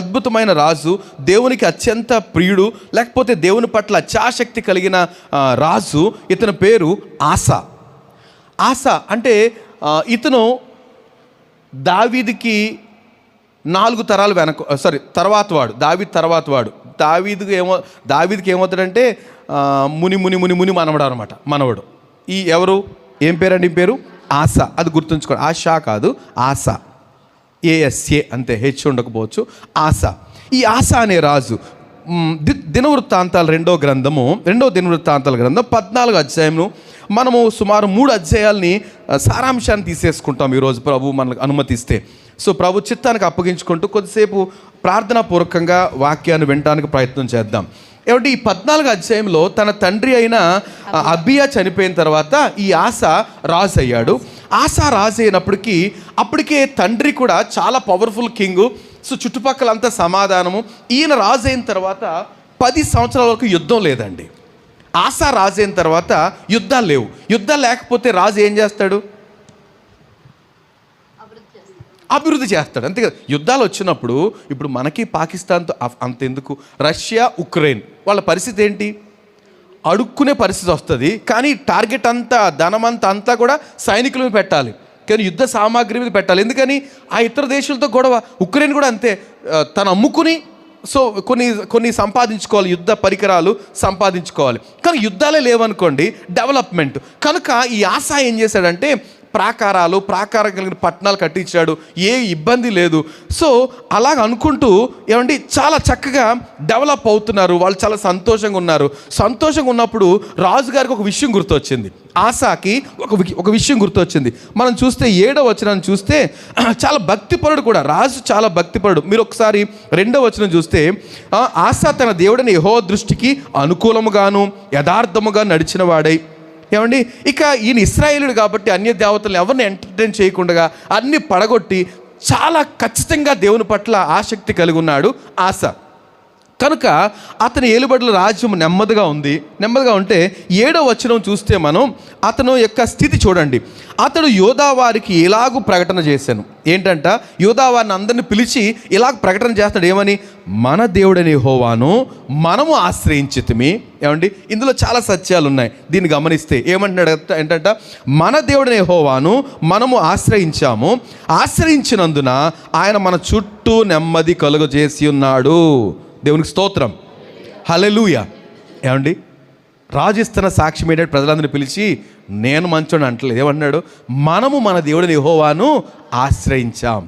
అద్భుతమైన రాజు, దేవునికి అత్యంత ప్రియుడు, లేకపోతే దేవుని పట్ల అత్యాసక్తి కలిగిన రాజు. ఇతని పేరు ఆసా. ఆసా అంటే ఇతను దావీదుకి 4 తరాలు తర్వాత వాడు, దావీదుకి ఏమవుతాడంటే ముని ముని ముని ముని మనవడు అనమాట, మనవడు. ఈ ఎవరు, ఏం పేరండి? పేరు ఆసా. అది గుర్తుంచుకోండి, ఆశా కాదు, ఆసా, ASA అంతే, హెచ్ ఉండకపోవచ్చు. ఆసా. ఈ ఆసా అనే రాజు దినవృత్తాంతాల 2వ దినవృత్తాంతాల గ్రంథం 14వ అధ్యాయంను మనము సుమారు 3 అధ్యాయాల్ని సారాంశాన్ని తీసేసుకుంటాం ఈరోజు, ప్రభు మనకు అనుమతిస్తే. సో ప్రభు చిత్తానికి అప్పగించుకుంటూ కొద్దిసేపు ప్రార్థనాపూర్వకంగా వాక్యాన్ని వినడానికి ప్రయత్నం చేద్దాం. ఏమంటే ఈ 14వ అధ్యాయంలో తన తండ్రి అయిన అబియా చనిపోయిన తర్వాత ఈ ఆసా రాజు అయ్యాడు. ఆసా రాజు అయినప్పటికీ అప్పటికే తండ్రి కూడా చాలా పవర్ఫుల్ కింగు. సో చుట్టుపక్కలంతా సమాధానము. ఈయన రాజు అయిన తర్వాత 10 సంవత్సరాల వరకు యుద్ధం లేదండి. ఆసా రాజు అయిన తర్వాత యుద్ధాలు లేవు. యుద్ధాలు లేకపోతే రాజు ఏం చేస్తాడు? అభివృద్ధి చేస్తాడు, అంతే కదా. యుద్ధాలు వచ్చినప్పుడు ఇప్పుడు మనకి పాకిస్తాన్తో అంతెందుకు, రష్యా ఉక్రెయిన్ వాళ్ళ పరిస్థితి ఏంటి? అడుక్కునే పరిస్థితి వస్తుంది. కానీ టార్గెట్ అంతా, ధనమంతా కూడా సైనికుల మీద పెట్టాలి, కానీ యుద్ధ సామాగ్రి మీద పెట్టాలి. ఎందుకని? ఆ ఇతర దేశాలతో గొడవ. ఉక్రెయిన్ కూడా అంతే, తను అమ్ముకుని సో కొన్ని సంపాదించుకోవాలి, యుద్ధ పరికరాలు సంపాదించుకోవాలి. కానీ యుద్ధాలే లేవనుకోండి, డెవలప్మెంట్. కనుక ఈ ఆసా ఏం చేశాడంటే ప్రాకారం కలిగిన పట్టణాలు కట్టించాడు, ఏ ఇబ్బంది లేదు. సో అలాగ అనుకుంటూ ఏమండి చాలా చక్కగా డెవలప్ అవుతున్నారు వాళ్ళు, చాలా సంతోషంగా ఉన్నారు. సంతోషంగా ఉన్నప్పుడు రాజుగారికి ఒక విషయం గుర్తొచ్చింది, ఆసాకి ఒక విషయం గుర్తొచ్చింది. మనం చూస్తే 7వ వచనాన్ని చూస్తే చాలా భక్తిపరుడు కూడా, రాజు చాలా భక్తిపరుడు. మీరు ఒకసారి 2వ వచనం చూస్తే, ఆసా తన దేవుడైన యెహోవా దృష్టికి అనుకూలముగాను యథార్థముగా నడిచిన వాడై, ఏమండి ఇక ఈయన ఇశ్రాయేలుడు కాబట్టి అన్య దేవతలను ఎవరిని ఎంటర్టైన్ చేయకుండా అన్ని పడగొట్టి చాలా ఖచ్చితంగా దేవుని పట్ల ఆసక్తి కలిగి ఉన్నాడు ఆసా. కనుక అతని ఏలుబడుల రాజ్యం నెమ్మదిగా ఉంటే 7వ వచనం చూస్తే మనం అతను యొక్క స్థితి చూడండి. అతడు యోధా వారికి ఇలాగూ ప్రకటన చేశాను. ఏంటంట? యోధా వారిని అందరిని పిలిచి ఇలాగ ప్రకటన చేస్తాడు. ఏమని? మన దేవుడని యెహోవాను మనము ఆశ్రయించితిమి. ఏమండి ఇందులో చాలా సత్యాలు ఉన్నాయి, దీన్ని గమనిస్తే. ఏమంటున్నాడు? ఏంటంట? మన దేవుడని యెహోవాను మనము ఆశ్రయించినందున ఆయన మన చుట్టూ నెమ్మది కలుగజేసి ఉన్నాడు. దేవునికి స్తోత్రం, హల్లెలూయా. ఏమండి రాజు ఇస్తున్న సాక్ష్యం ఏంటంటే ప్రజలందరినీ పిలిచి నేను మంచోని అంటలేదు. ఏమన్నాడు? మనము మన దేవుడిని యెహోవాను ఆశ్రయించాం.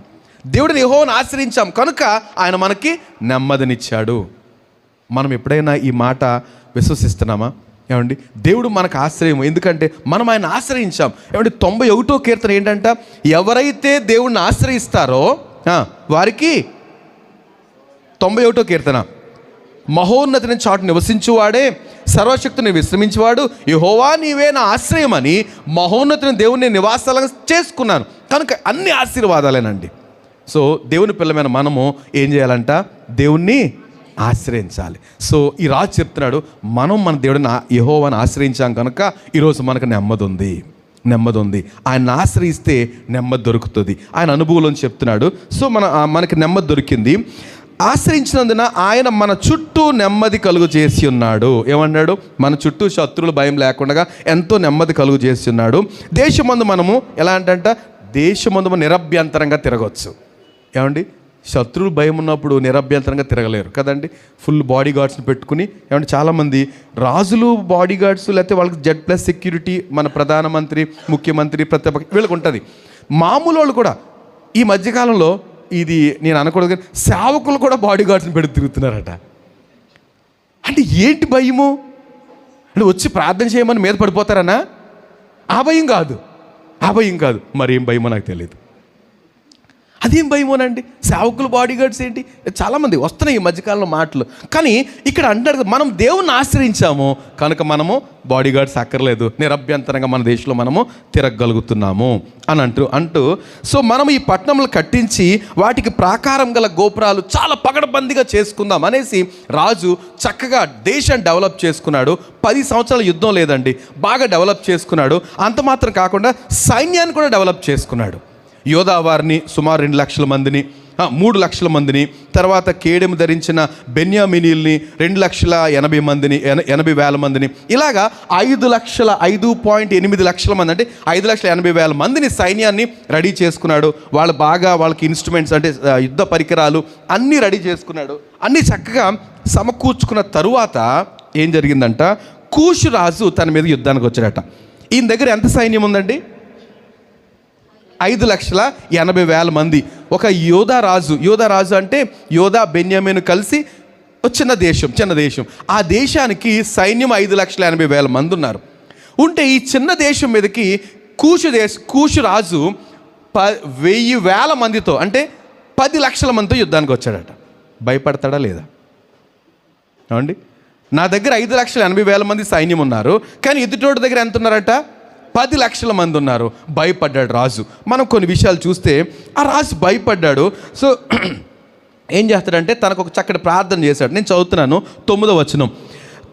దేవుడిని యెహోవాను ఆశ్రయించాం కనుక ఆయన మనకి నెమ్మదినిచ్చాడు. మనం ఎప్పుడైనా ఈ మాట విశ్వసిస్తున్నామా? ఏమండి దేవుడు మనకు ఆశ్రయం, ఎందుకంటే మనం ఆయన ఆశ్రయించాం. ఏమంటే 91వ కీర్తన ఏంటంట? ఎవరైతే దేవుడిని ఆశ్రయిస్తారో వారికి 91వ కీర్తన, మహోన్నతిని చాటు నివసించువాడే, సర్వశక్తిని విశ్రమించేవాడు, యెహోవా నీవే నా ఆశ్రయమని మహోన్నతిని దేవుని నివాసాలుగా చేసుకున్నాను. కనుక అన్ని ఆశీర్వాదాలేనండి. సో దేవుని పిల్లమైన మనము ఏం చేయాలంట? దేవుణ్ణి ఆశ్రయించాలి. సో ఈ రాజు చెప్తున్నాడు, మనం మన దేవుడిని యెహోవాని ఆశ్రయించాం కనుక ఈరోజు మనకు నెమ్మది ఉంది. ఆయన ఆశ్రయిస్తే నెమ్మది దొరుకుతుంది. ఆయన అనుభవంలో చెప్తున్నాడు. సో మనకి నెమ్మది దొరికింది. ఆశ్రయించినందున ఆయన మన చుట్టూ నెమ్మది కలుగు చేసి ఉన్నాడు. ఏమన్నాడు? మన చుట్టూ శత్రువులు భయం లేకుండా ఎంతో నెమ్మది కలుగు చేసి ఉన్నాడు. దేశమందు మనము ఎలా అంటే దేశమందు నిరభ్యంతరంగా తిరగవచ్చు. ఏమండి శత్రువులు భయం ఉన్నప్పుడు నిరభ్యంతరంగా తిరగలేరు కదండి. ఫుల్ బాడీ గార్డ్స్ని పెట్టుకుని, ఏమంటే చాలామంది రాజులు బాడీ గార్డ్స్, లేకపోతే వాళ్ళకి Z+ సెక్యూరిటీ, మన ప్రధానమంత్రి, ముఖ్యమంత్రి, ప్రతిపక్ష వీళ్ళకి ఉంటుంది. మామూలు వాళ్ళు కూడా ఈ మధ్యకాలంలో, ఇది నేను అనకూడదు కానీ సేవకులు కూడా బాడీ గార్డ్స్ని పెట్టి తిరుగుతున్నారట. అంటే ఏంటి భయము? అంటే వచ్చి ప్రార్థన చేయమని మీద పడిపోతారనా? ఆ భయం కాదు. మరి ఏం భయమో నాకు తెలియదు. అదేం భయమోనండి? సేవకులు బాడీ గార్డ్స్ ఏంటి? చాలామంది వస్తున్నాయి ఈ మధ్యకాలంలో మాటలు. కానీ ఇక్కడ అంటారు మనం దేవుణ్ణి ఆశ్రయించాము కనుక మనము బాడీ గార్డ్స్ అక్కర్లేదు, నిరభ్యంతరంగా మన దేశంలో మనము తిరగలుగుతున్నాము అని అంటూ సో మనం ఈ పట్టణంలో కట్టించి వాటికి ప్రాకారం గల గోపురాలు చాలా పగడబందిగా చేసుకుందాం అనేసి రాజు చక్కగా దేశాన్ని డెవలప్ చేసుకున్నాడు. 10 సంవత్సరాల యుద్ధం లేదండి, బాగా డెవలప్ చేసుకున్నాడు. అంత మాత్రం కాకుండా సైన్యాన్ని కూడా డెవలప్ చేసుకున్నాడు. యోధా వారిని సుమారు 2 లక్షల మందిని, 3,00,000 మందిని, తర్వాత కేడెము ధరించిన బెన్యామినీల్ని 2,80,000 మందిని, ఇలాగా 5.8 లక్షల మంది, అంటే 5,80,000 మందిని సైన్యాన్ని రెడీ చేసుకున్నాడు. వాళ్ళకి ఇన్స్ట్రుమెంట్స్ అంటే యుద్ధ పరికరాలు అన్నీ రెడీ చేసుకున్నాడు. అన్నీ చక్కగా సమకూర్చుకున్న తరువాత ఏం జరిగిందంట, కూషు రాజు తన మీద యుద్ధానికి వచ్చాడట. ఈయన దగ్గర ఎంత సైన్యం ఉందండి? 5,80,000 మంది. ఒక యోధా రాజు అంటే యోధా బెన్యామీను కలిసి చిన్న దేశం. ఆ దేశానికి సైన్యం 5,80,000 మంది ఉన్నారు. ఉంటే ఈ చిన్న దేశం మీదకి కూషు రాజు 1,000 మందితో, అంటే 10 లక్షల మందితో యుద్ధానికి వచ్చాడట. భయపడతాడా లేదా? ఏమండి, నా దగ్గర 5,80,000 మంది సైన్యం ఉన్నారు, కానీ ఎదుటోడి దగ్గర ఎంత ఉన్నారట? 10 లక్షల మంది ఉన్నారు. భయపడ్డాడు రాజు. మనం కొన్ని విషయాలు చూస్తే ఆ రాజు భయపడ్డాడు. సో ఏం చేస్తాడంటే తనకు ఒక చక్కటి ప్రార్థన చేశాడు. నేను చదువుతున్నాను 9వ వచనం.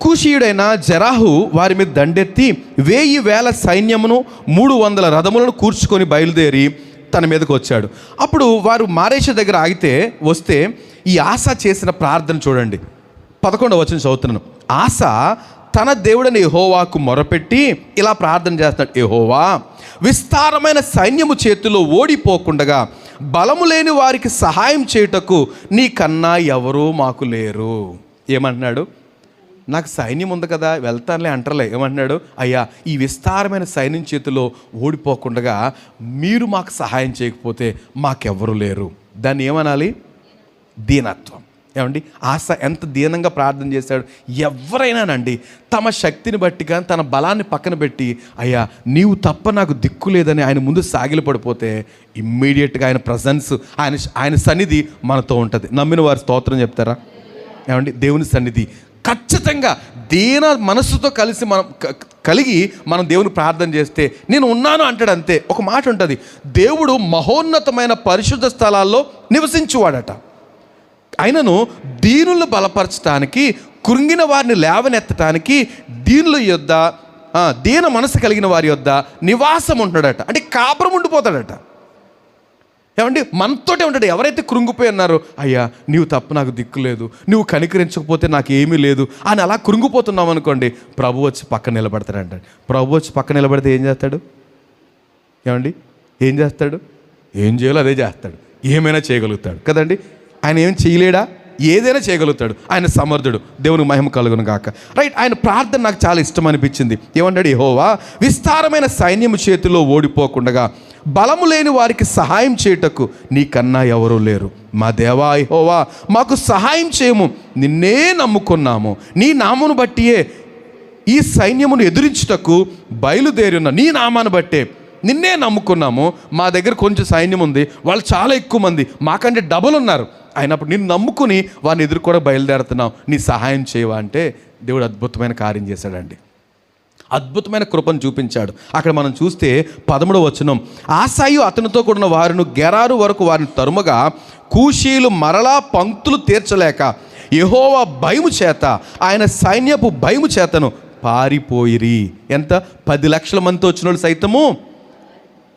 కూషీయుడైన జరాహు వారి మీద దండెత్తి 1,000 సైన్యమును 300 రథములను కూర్చుకొని బయలుదేరి తన మీదకు వచ్చాడు. అప్పుడు వారు మారేష దగ్గర వస్తే ఈ ఆసా చేసిన ప్రార్థన చూడండి. 11వ వచనం చదువుతున్నాను. ఆసా తన దేవుడని యెహోవాకు మొరపెట్టి ఇలా ప్రార్థన చేస్తున్నాడు. యెహోవా, విస్తారమైన సైన్యము చేతిలో ఓడిపోకుండగా బలము లేని వారికి సహాయం చేయుటకు నీ కన్నా ఎవరూ మాకు లేరు. ఏమంటున్నాడు? నాకు సైన్యం ఉంది కదా, వెళ్తానులే అంటలే. ఏమంటున్నాడు? అయ్యా, ఈ విస్తారమైన సైన్యం చేతిలో ఓడిపోకుండగా మీరు మాకు సహాయం చేయకపోతే మాకెవరు లేరు. దాన్ని ఏమనాలి? దీనత్వం. ఏమండి, ఆశ ఎంత దీనంగా ప్రార్థన చేశాడు. ఎవరైనానండి తమ శక్తిని బట్టి కానీ తన బలాన్ని పక్కన పెట్టి, అయ్యా నీవు తప్ప నాకు దిక్కు లేదని ఆయన ముందు సాగిలి పడిపోతే ఇమ్మీడియట్గా ఆయన ప్రజెన్స్, ఆయన సన్నిధి మనతో ఉంటుంది. నమ్మిన వారు స్తోత్రం చెప్తారా? ఏమండి, దేవుని సన్నిధి ఖచ్చితంగా దీన మనస్సుతో కలిగి మనం దేవుని ప్రార్థన చేస్తే నేను ఉన్నాను అంటాడు. అంతే. ఒక మాట ఉంటుంది, దేవుడు మహోన్నతమైన పరిశుద్ధ స్థలాల్లో నివసించువాడట. ఆయనను దీనులను బలపరచడానికి, కృంగిన వారిని లేవనెత్తడానికి, దీనుల యొద్ద దీన మనసు కలిగిన వారి యొద్ద నివాసం ఉంటున్నాడట. అంటే కాపురం ఉండిపోతాడట. ఏమండి, మనతోటే ఉంటాడు. ఎవరైతే కృంగిపోయి ఉన్నారో, అయ్యా నీవు తప్ప నాకు దిక్కు లేదు, నువ్వు కనికరించకపోతే నాకు ఏమీ లేదు అని అలా కృంగిపోతున్నాం అనుకోండి, ప్రభు వచ్చి పక్కన నిలబడతాడంటాడు. ప్రభు వచ్చి పక్కన నిలబడితే ఏం చేస్తాడు? ఏమండి, ఏం చేస్తాడు? ఏం చేయాలో అదే చేస్తాడు. ఏమైనా చేయగలుగుతాడు కదండి. ఆయన ఏం చేయలేడా? ఏదైనా చేయగలుగుతాడు. ఆయన సమర్థుడు. దేవునికి మహిమ కలుగును గాక. రైట్. ఆయన ప్రార్థన నాకు చాలా ఇష్టం అనిపించింది. ఏమన్నాడు? యెహోవా, విస్తారమైన సైన్యము చేతిలో ఓడిపోకుండగా బలము లేని వారికి సహాయం చేయుటకు నీకన్నా ఎవరూ లేరు. మా దేవా యెహోవా, మాకు సహాయం చేయము, నిన్నే నమ్ముకున్నాము. నీ నామమును బట్టియే ఈ సైన్యమును ఎదురించుటకు బయలుదేరి ఉన్న నీ నామాన్ని బట్టే నిన్నే నమ్ముకున్నాము. మా దగ్గర కొంచెం సైన్యం ఉంది, వాళ్ళు చాలా ఎక్కువ మంది, మాకంటే డబుల్ ఉన్నారు. అయినప్పుడు నిన్ను నమ్ముకుని వారిని ఎదుర్కోవడా బయలుదేరుతున్నావు, నీ సహాయం చేయవా అంటే దేవుడు అద్భుతమైన కార్యం చేశాడండి. అద్భుతమైన కృపను చూపించాడు. అక్కడ మనం చూస్తే 13వ వచనం. ఆసాయు అతనితో కూడిన వారిని గెరారు వరకు వారిని తరుమగా కూషీలు మరలా పంక్తులు తీర్చలేక యెహోవా భయము చేత, ఆయన సైన్యపు భయము చేతను పారిపోయిరి. ఎంత? 10 లక్షల మందితో వచ్చిన వాళ్ళు సైతము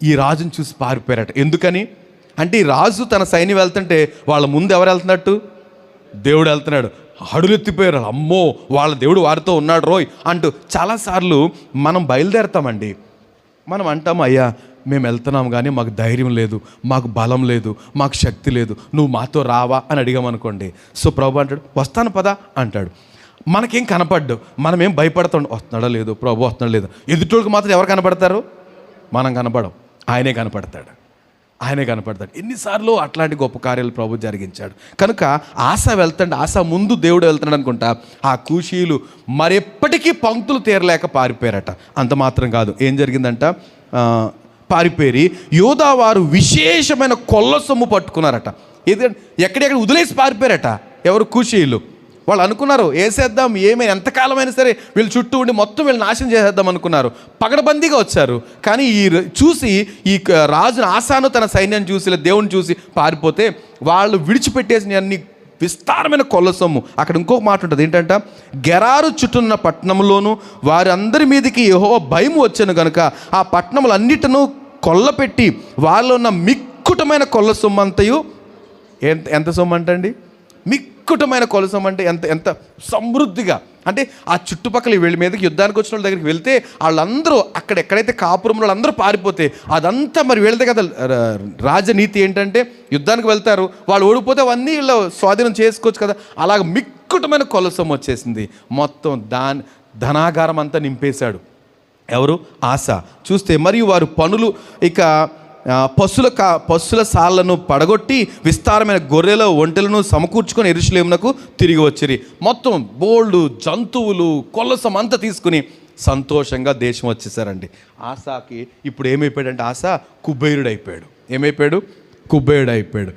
ఈ రాజును చూసి పారిపోయారట. ఎందుకని అంటే ఈ రాజు తన సైన్యం వెళ్తుంటే వాళ్ళ ముందు ఎవరు వెళ్తున్నట్టు? దేవుడు వెళ్తున్నాడు. హడులెత్తిపోయారు. అమ్మో, వాళ్ళ దేవుడు వారితో ఉన్నాడు రోయ్ అంటూ. చాలాసార్లు మనం బయలుదేరతామండి, మనం అంటాము, అయ్యా మేము వెళ్తున్నాం కానీ మాకు ధైర్యం లేదు, మాకు బలం లేదు, మాకు శక్తి లేదు, నువ్వు మాతో రావా అని అడిగామనుకోండి. సో ప్రభు అంటాడు, వస్తాను పదా అంటాడు. మనకేం కనపడ్డు, మనమేం భయపడతాం. వస్తున్నాడా లేదు, ప్రభు వస్తున్నాడు లేదు. ఎదుటోళ్ళకి మాత్రం ఎవరు కనపడతారు? మనం కనపడం, ఆయనే కనపడతాడు. ఎన్నిసార్లు అట్లాంటి గొప్ప కార్యాలు ప్రభు జరిగించాడు. కనుక ఆశ వెళ్తాడు, ఆశ ముందు దేవుడు వెళ్తున్నాడు అనుకుంటా. ఆ కూషీలు మరెప్పటికీ పంక్తులు తీరలేక పారిపోయారట. అంత మాత్రం కాదు, ఏం జరిగిందంట? పారిపోయి యోధా వారు విశేషమైన కొల్ల సొమ్ము పట్టుకున్నారట. ఎందుకంటే ఎక్కడెక్కడ వదిలేసి పారిపోయారట. ఎవరు? కూషీలు. వాళ్ళు అనుకున్నారు, వేసేద్దాం, ఎంతకాలమైనా సరే వీళ్ళు చుట్టూ ఉండి మొత్తం వీళ్ళు నాశనం చేసేద్దాం అనుకున్నారు. పగడబందీగా వచ్చారు. కానీ ఈ రాజును ఆసాను తన సైన్యాన్ని చూసి, దేవుని చూసి పారిపోతే వాళ్ళు విడిచిపెట్టేసిన అన్ని విస్తారమైన కొల్ల సొమ్ము. అక్కడ ఇంకొక మాట ఉంటుంది, ఏంటంట? గెరారు చుట్టూన్న పట్టణంలోను వారి అందరి మీదకి యెహోవా భయం వచ్చాను కనుక ఆ పట్టణములన్నిటినూ కొల్లపెట్టి వాళ్ళలో ఉన్న మిక్కుటమైన కొల్ల సొమ్ము అంతయు ఎంత సొమ్ము అంటండి? మిక్కుటమైన కొలసొమ్ము అంటే ఎంత ఎంత సమృద్ధిగా అంటే ఆ చుట్టుపక్కల వీళ్ళ మీదకి యుద్ధానికి వచ్చిన వాళ్ళ దగ్గరికి వెళ్తే వాళ్ళందరూ అక్కడ ఎక్కడైతే కాపురం వాళ్ళందరూ పారిపోతే అదంతా మరి వీళ్ళదే కదా రాజనీతి. ఏంటంటే యుద్ధానికి వెళ్తారు, వాళ్ళు ఓడిపోతే అవన్నీ వీళ్ళు స్వాధీనం చేసుకోవచ్చు కదా. అలాగ మిక్కుటమైన కొలసొమ్ము వచ్చేసింది. మొత్తం ధనాగారం అంతా నింపేశాడు. ఎవరు? ఆస. చూస్తే మరియు వారు పనులు ఇక పశుల సాళ్లను పడగొట్టి విస్తారమైన గొర్రెల ఒంటెలను సమకూర్చుకొని యెరూషలేమునకు తిరిగి వచ్చిరి. మొత్తం బోల్డు జంతువులు కొలసం అంతా తీసుకుని సంతోషంగా దేశం వచ్చేసారండి. ఆసాకి ఇప్పుడు ఏమైపోయాడంటే ఆస కుబేరుడు అయిపోయాడు. ఏమైపోయాడు? కుబేరుడు అయిపోయాడు.